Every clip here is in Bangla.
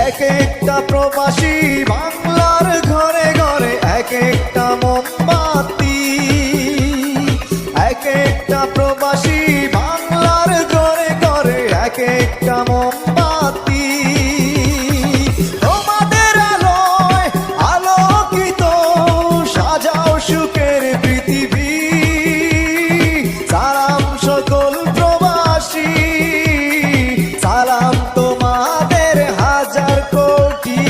এক একটা প্রবাসী বাংলার ঘরে ঘরে এক একটা মোমবাতি, এক একটা প্রবাসী বাংলার ঘরে ঘরে এক একটা মোমবাতি। তোমাদের আলোয় আলোকিত সাজাও সুখের পৃথিবী। সালাম সকল প্রবাসী, সালাম তোমাদের হাজার কোটি।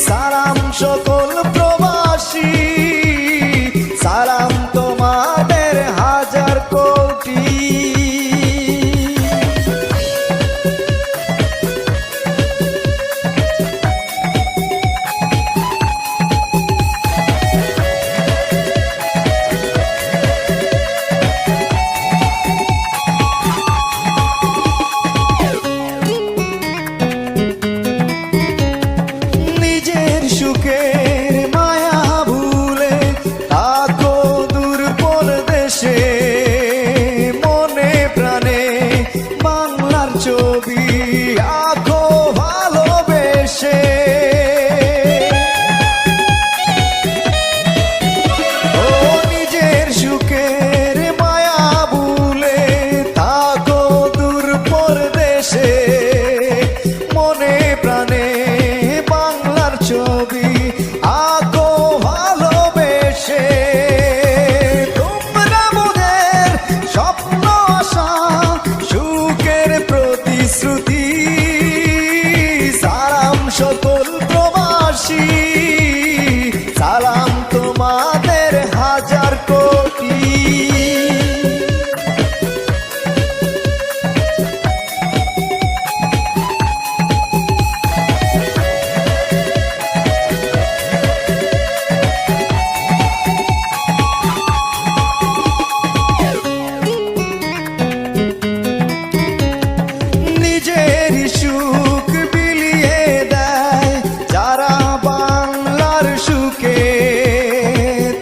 সালাম সকল প্রবাসী, সালাম তোমাদের হাজার কোটি। সুখের মায়া ভুলে থাকো দূর পরদেশে, মনে প্রাণে বাংলার ছবি আঁকো ভালোবেসে। ও নিজের সুখের মায়া ভুলে থাকো দূর পরদেশে, মনে প্রাণে ছবি আঁকো ভালোবেসে। তোমরা মোদের স্বপ্ন আশা সুখের প্রতিশ্রুতি। সালাম সকল প্রবাসী, সালাম তোমাদের হাজার কোটি। সুখ বিলিয়ে দেয় যারা বাংলার সুখে,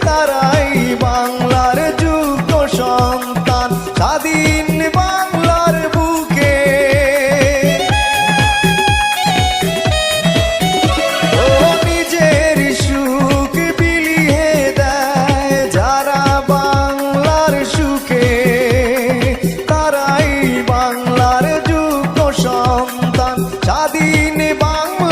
তারাই বাংলার যোগ্য সন্তান স্বাধীন বাংলার বুকে। ও নিজের সুখ বিলিয়ে দেয় যারা বাংলার সুখে, তারাই বাংলার যোগ্য সন্তান স্বাধীন বাংলা।